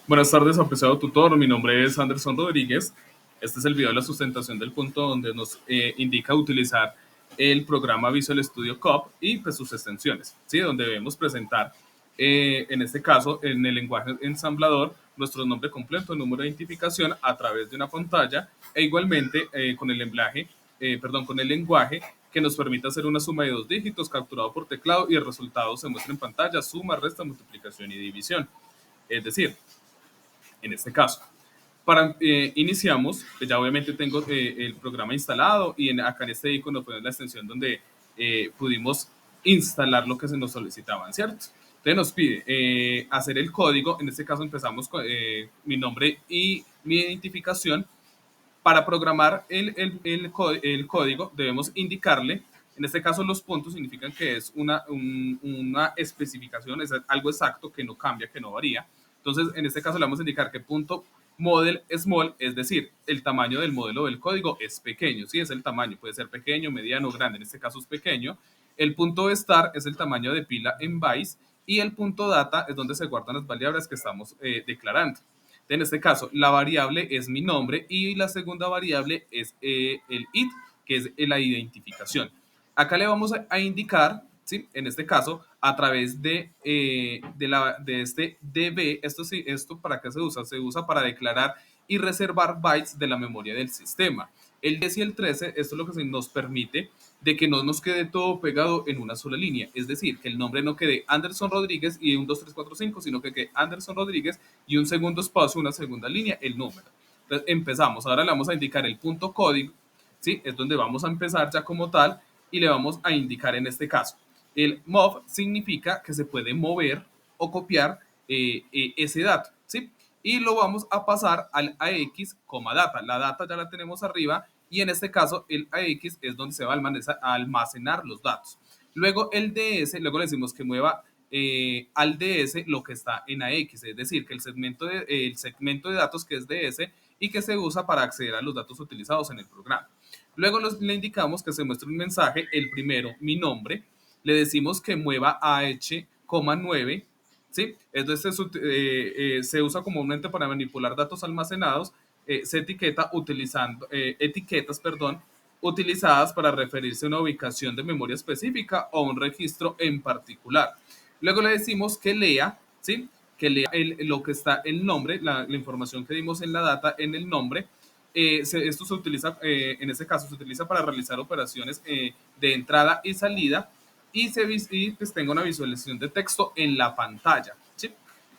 Buenas tardes, apreciado tutor. Mi nombre es Anderson Rodríguez. Este es el video de la sustentación del punto donde nos indica utilizar el programa Visual Studio Code y pues, sus extensiones, ¿sí? Donde debemos presentar, en este caso, en el lenguaje ensamblador, nuestro nombre completo, número de identificación a través de una pantalla e igualmente con el con el lenguaje que nos permite hacer una suma de dos dígitos capturado por teclado y el resultado se muestra en pantalla, suma, resta, multiplicación y división. Es decir, en este caso. Iniciamos, pues ya obviamente tengo el programa instalado y acá en este icono pues la extensión donde pudimos instalar lo que se nos solicitaban, ¿cierto? Entonces nos pide hacer el código, en este caso empezamos con mi nombre y mi identificación. Para programar el código debemos indicarle, en este caso los puntos significan que es una especificación, es algo exacto que no cambia, que no varía. Entonces, en este caso le vamos a indicar que punto model small, es decir, el tamaño del modelo del código es pequeño, sí, es el tamaño, puede ser pequeño, mediano, grande, en este caso es pequeño. El punto star es el tamaño de pila en bytes y el punto data es donde se guardan las variables que estamos declarando. En este caso, la variable es mi nombre y la segunda variable es el id, que es la identificación. Acá le vamos a indicar, ¿sí? En este caso, a través de este db, esto para qué se usa? Se usa para declarar y reservar bytes de la memoria del sistema. El 10 y el 13, esto es lo que nos permite de que no nos quede todo pegado en una sola línea. Es decir, que el nombre no quede Anderson Rodríguez y un 2 3 4 5, sino que quede Anderson Rodríguez y un segundo espacio, una segunda línea, el número. Entonces empezamos. Ahora le vamos a indicar el punto código, ¿sí? Es donde vamos a empezar ya como tal y le vamos a indicar en este caso. El mov significa que se puede mover o copiar ese dato, ¿sí? Y lo vamos a pasar al AX, data. La data ya la tenemos arriba y en este caso el AX es donde se va a almacenar los datos. Luego el DS, luego le decimos que mueva al DS lo que está en AX, es decir, que el segmento de datos que es DS y que se usa para acceder a los datos utilizados en el programa. Luego le indicamos que se muestre un mensaje, el primero, mi nombre, le decimos que mueva a H,9, ¿sí? Entonces se usa comúnmente para manipular datos almacenados, se etiqueta utilizando etiquetas, perdón, utilizadas para referirse a una ubicación de memoria específica o un registro en particular. Luego le decimos que lea, ¿sí? Que lea lo que está el nombre, la información que dimos en la data en el nombre. Esto se utiliza, en este caso, se utiliza para realizar operaciones de entrada y salida y pues tenga una visualización de texto en la pantalla, ¿sí?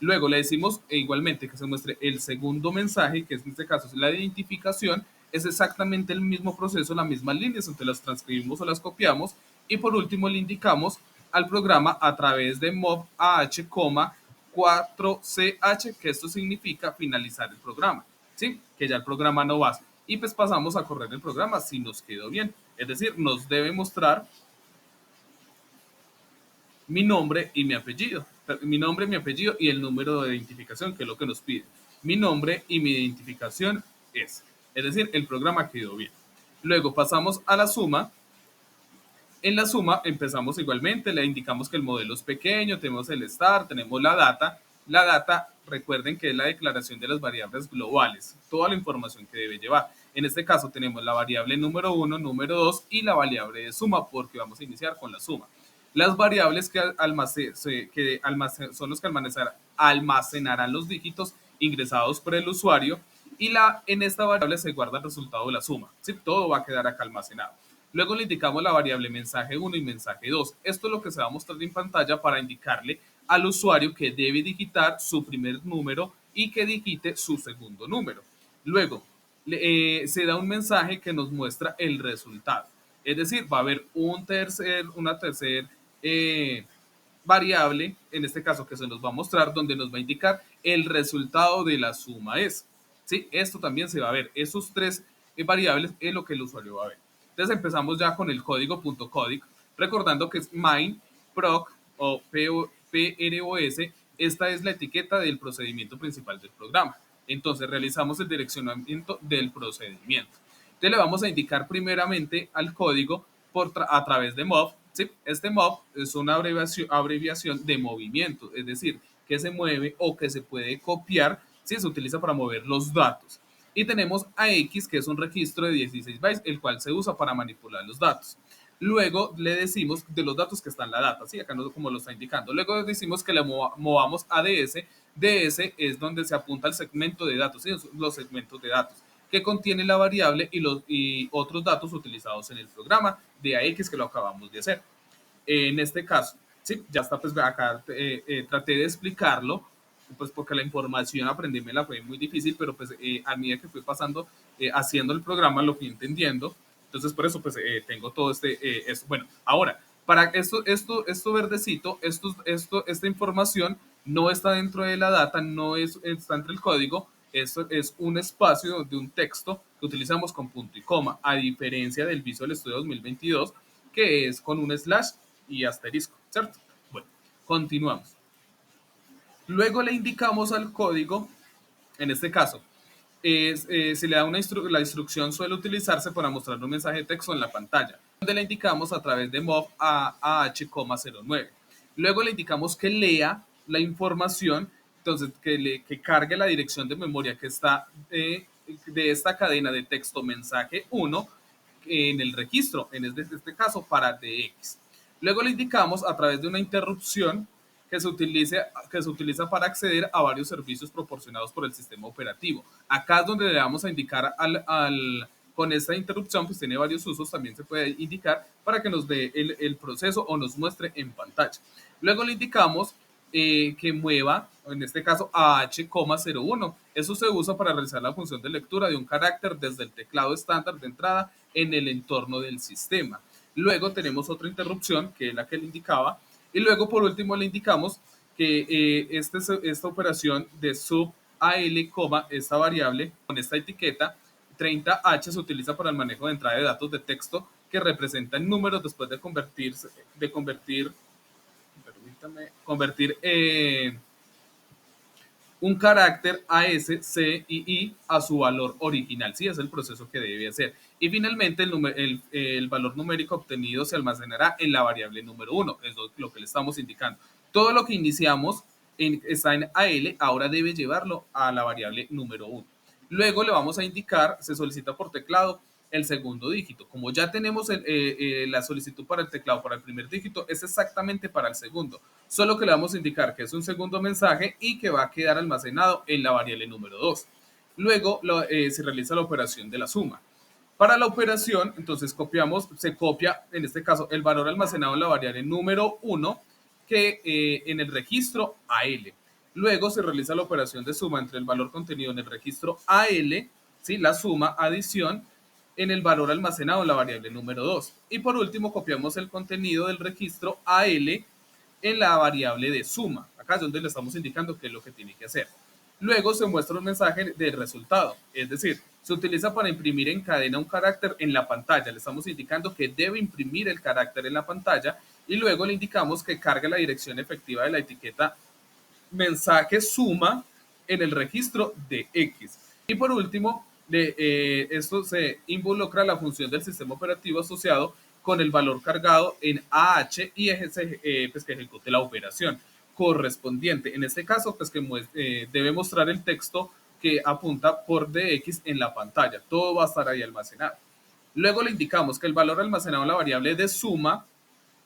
Luego le decimos igualmente que se muestre el segundo mensaje, que en este caso es la identificación. Es exactamente el mismo proceso, las mismas líneas, entonces las transcribimos o las copiamos. Y por último le indicamos al programa a través de mov AH, 4CH, que esto significa finalizar el programa, ¿sí? Que ya el programa no va. Y pues pasamos a correr el programa si nos quedó bien. Es decir, nos debe mostrar mi nombre y mi apellido. Mi nombre, mi apellido y el número de identificación, que es lo que nos pide. Mi nombre y mi identificación es decir, el programa quedó bien. Luego pasamos a la suma. En la suma empezamos igualmente, le indicamos que el modelo es pequeño, tenemos el start, tenemos la data. La data, recuerden que es la declaración de las variables globales, toda la información que debe llevar. En este caso tenemos la variable número 1, número 2 y la variable de suma, porque vamos a iniciar con la suma. Las variables son los que almacenarán los dígitos ingresados por el usuario y en esta variable se guarda el resultado de la suma. ¿Sí? Todo va a quedar acá almacenado. Luego le indicamos la variable mensaje 1 y mensaje 2. Esto es lo que se va a mostrar en pantalla para indicarle al usuario que debe digitar su primer número y que digite su segundo número. Luego, se da un mensaje que nos muestra el resultado. Es decir, va a haber una tercera variable, en este caso que se nos va a mostrar, donde nos va a indicar el resultado de la suma es. ¿Sí? Esto también se va a ver. Esos tres variables es lo que el usuario va a ver. Entonces empezamos ya con el código.codic, recordando que es main, proc o PROS. Esta es la etiqueta del procedimiento principal del programa. Entonces realizamos el direccionamiento del procedimiento. Entonces le vamos a indicar primeramente al código a través de mov. ¿Sí? Este mov es una abreviación de movimiento, es decir, que se mueve o que se puede copiar ¿sí? Se utiliza para mover los datos. Y tenemos AX, que es un registro de 16 bytes, el cual se usa para manipular los datos. Luego le decimos de los datos que está en la data, ¿sí? Acá no, como lo está indicando. Luego decimos que le movamos a DS. DS es donde se apunta el segmento de datos, ¿sí? Los segmentos de datos que contiene la variable y otros datos utilizados en el programa de AX que lo acabamos de hacer. En este caso, sí, ya está, pues acá traté de explicarlo, pues porque la información aprendérmela fue muy difícil, pero pues a medida que fui pasando, haciendo el programa, lo fui entendiendo. Entonces, por eso, pues tengo todo esto. Bueno, ahora, para esto verdecito, esta información no está dentro de la data, no está entre el código. Esto es un espacio de un texto que utilizamos con punto y coma, a diferencia del Visual Studio 2022, que es con un slash y asterisco, ¿cierto? Bueno, continuamos. Luego le indicamos al código, en este caso, se le da la instrucción suele utilizarse para mostrar un mensaje de texto en la pantalla, donde le indicamos a través de mov a h,09. Luego le indicamos que lea la información, entonces que cargue la dirección de memoria que está de esta cadena de texto mensaje 1 en el registro, en este caso para DX. Luego le indicamos a través de una interrupción que se utiliza para acceder a varios servicios proporcionados por el sistema operativo. Acá es donde le vamos a indicar con esta interrupción, pues tiene varios usos, también se puede indicar para que nos dé el proceso o nos muestre en pantalla. Luego le indicamos que mueva, en este caso, a H,01. Eso se usa para realizar la función de lectura de un carácter desde el teclado estándar de entrada en el entorno del sistema. Luego tenemos otra interrupción, que es la que le indicaba, y luego por último le indicamos que esta operación de sub AL, esta variable con esta etiqueta 30H se utiliza para el manejo de entrada de datos de texto que representan números después de convertir un carácter AS, C y I a su valor original. Sí, es el proceso que debe hacer. Y finalmente el valor numérico obtenido se almacenará en la variable número 1, es lo que le estamos indicando. Todo lo que iniciamos está en AL, ahora debe llevarlo a la variable número 1. Luego le vamos a indicar, se solicita por teclado el segundo dígito. Como ya tenemos la solicitud para el teclado para el primer dígito, es exactamente para el segundo. Solo que le vamos a indicar que es un segundo mensaje y que va a quedar almacenado en la variable número 2. Luego se realiza la operación de la suma. Para la operación, entonces se copia, en este caso, el valor almacenado en la variable número 1 que en el registro AL. Luego se realiza la operación de suma entre el valor contenido en el registro AL, ¿sí? La suma, adición, en el valor almacenado en la variable número 2. Y por último, copiamos el contenido del registro AL en la variable de suma. Acá es donde le estamos indicando qué es lo que tiene que hacer. Luego se muestra un mensaje del resultado, es decir, se utiliza para imprimir en cadena un carácter en la pantalla. Le estamos indicando que debe imprimir el carácter en la pantalla y luego le indicamos que cargue la dirección efectiva de la etiqueta mensaje suma en el registro de X. Y por último, esto se involucra la función del sistema operativo asociado con el valor cargado en AH y pues que ejecute la operación correspondiente. En este caso, pues que debe mostrar el texto que apunta por DX en la pantalla. Todo va a estar ahí almacenado. Luego le indicamos que el valor almacenado en la variable de suma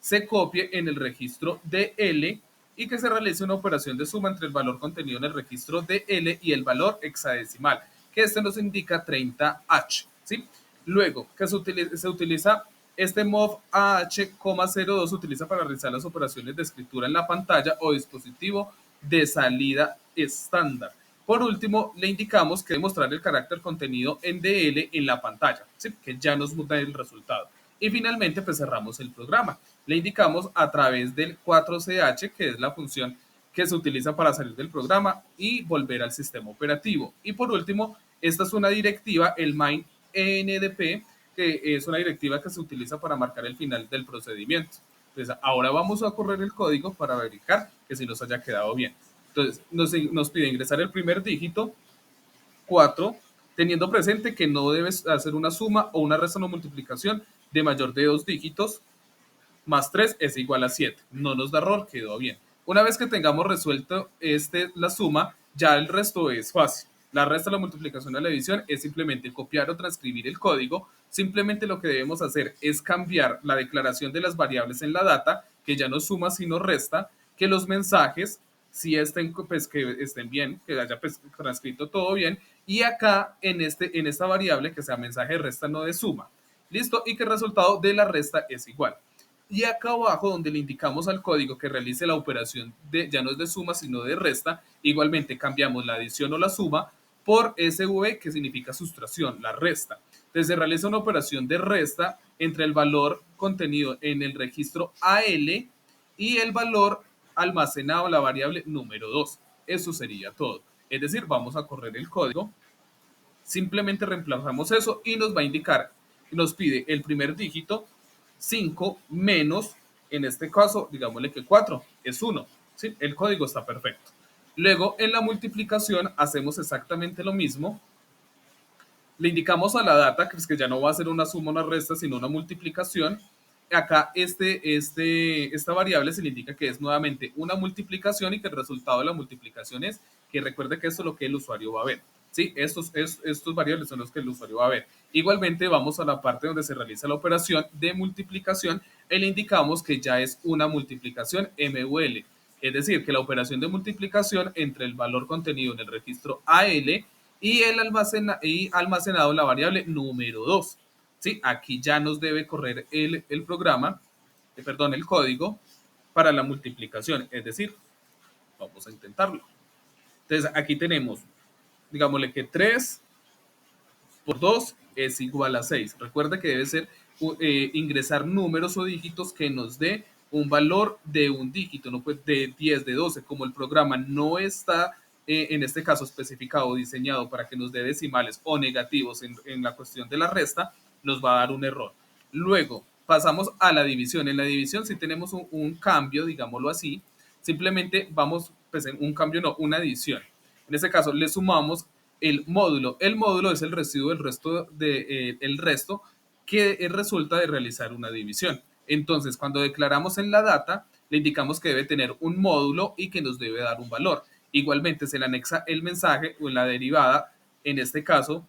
se copie en el registro DL y que se realice una operación de suma entre el valor contenido en el registro DL y el valor hexadecimal, que este nos indica 30H. ¿Sí? Luego, que se utiliza este mov AH,02 se utiliza para realizar las operaciones de escritura en la pantalla o dispositivo de salida estándar. Por último, le indicamos que debe mostrar el carácter contenido en DL en la pantalla, ¿sí? Que ya nos muestra el resultado. Y finalmente, pues cerramos el programa. Le indicamos a través del 4CH, que es la función que se utiliza para salir del programa y volver al sistema operativo. Y por último, esta es una directiva, el main NDP, que es una directiva que se utiliza para marcar el final del procedimiento. Entonces, ahora vamos a correr el código para verificar que si nos haya quedado bien. Entonces, nos pide ingresar el primer dígito, 4, teniendo presente que no debes hacer una suma o una resta o multiplicación de mayor de 2 dígitos, más 3 es igual a 7. No nos da error, quedó bien. Una vez que tengamos resuelto la suma, Ya el resto es fácil. La resta, la multiplicación o la división es simplemente copiar o transcribir el código. Simplemente lo que debemos hacer es cambiar la declaración de las variables en la data, que ya no suma sino resta, que los mensajes si estén, pues, que estén bien, que haya pues, transcrito todo bien, y acá en esta variable que sea mensaje de resta no de suma. ¿Listo? Y que el resultado de la resta es igual. Y acá abajo, donde le indicamos al código que realice la operación de, ya no es de suma, sino de resta, igualmente cambiamos la adición o la suma por SV, que significa sustracción, la resta. Entonces se realiza una operación de resta entre el valor contenido en el registro AL y el valor almacenado, la variable número 2. Eso sería todo. Es decir, vamos a correr el código, simplemente reemplazamos eso y nos va a indicar, nos pide el primer dígito, 5 menos, en este caso, digámosle que 4 es 1. ¿Sí? El código está perfecto. Luego, en la multiplicación, hacemos exactamente lo mismo. Le indicamos a la data que, pues, que ya no va a ser una suma o una resta, sino una multiplicación. Acá esta variable se le indica que es nuevamente una multiplicación y que el resultado de la multiplicación es que recuerde que esto es lo que el usuario va a ver. ¿Sí? Estos variables son los que el usuario va a ver. Igualmente vamos a la parte donde se realiza la operación de multiplicación y le indicamos que ya es una multiplicación MUL. Es decir, que la operación de multiplicación entre el valor contenido en el registro AL y el almacenado la variable número 2. ¿Sí? Aquí ya nos debe correr el programa, perdón, el código para la multiplicación. Es decir, vamos a intentarlo. Entonces, aquí tenemos, digámosle que 3 por 2 es igual a 6. Recuerda que debe ser ingresar números o dígitos que nos dé un valor de un dígito, no pues de 10, de 12. Como el programa no está en este caso especificado o diseñado para que nos dé decimales o negativos en la cuestión de la resta, nos va a dar un error. Luego pasamos a la división. En la división si tenemos un cambio, digámoslo así, simplemente vamos, pues en un cambio no, una adición. En este caso le sumamos el módulo. El módulo es el residuo del resto el resto que resulta de realizar una división. Entonces, cuando declaramos en la data, le indicamos que debe tener un módulo y que nos debe dar un valor. Igualmente, se le anexa el mensaje o la derivada. En este caso,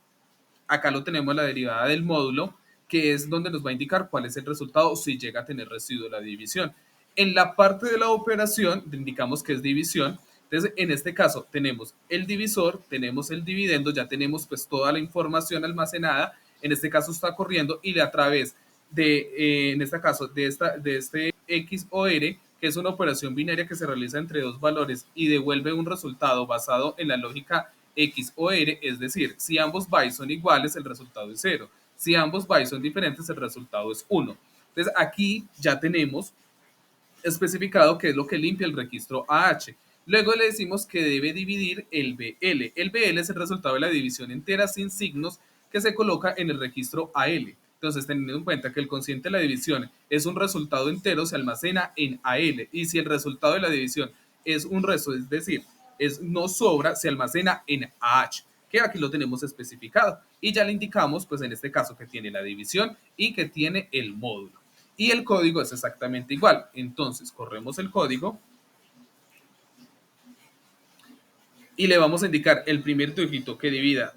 acá lo tenemos la derivada del módulo, que es donde nos va a indicar cuál es el resultado si llega a tener residuo la división. En la parte de la operación, indicamos que es división. Entonces, en este caso, tenemos el divisor, tenemos el dividendo, ya tenemos pues toda la información almacenada. En este caso está corriendo y a través de, en este caso, de este XOR, que es una operación binaria que se realiza entre dos valores y devuelve un resultado basado en la lógica XOR, es decir, si ambos bytes son iguales, el resultado es 0. Si ambos bytes son diferentes, el resultado es 1. Entonces, aquí ya tenemos especificado qué es lo que limpia el registro AH. Luego le decimos que debe dividir el BL. El BL es el resultado de la división entera sin signos que se coloca en el registro AL. Entonces, teniendo en cuenta que el cociente de la división es un resultado entero, se almacena en AL. Y si el resultado de la división es un resto, es decir, no sobra, se almacena en AH, que aquí lo tenemos especificado. Y ya le indicamos, pues en este caso, que tiene la división y que tiene el módulo. Y el código es exactamente igual. Entonces, corremos el código y le vamos a indicar el primer dígito que divida,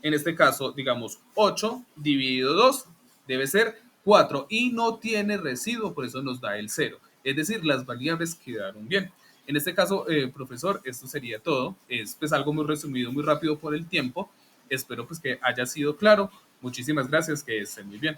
en este caso, digamos, 8 dividido 2 debe ser 4 y no tiene residuo, por eso nos da el 0. Es decir, las variables quedaron bien. En este caso, profesor, esto sería todo. Es pues algo muy resumido, muy rápido por el tiempo. Espero pues que haya sido claro. Muchísimas gracias, que estén muy bien.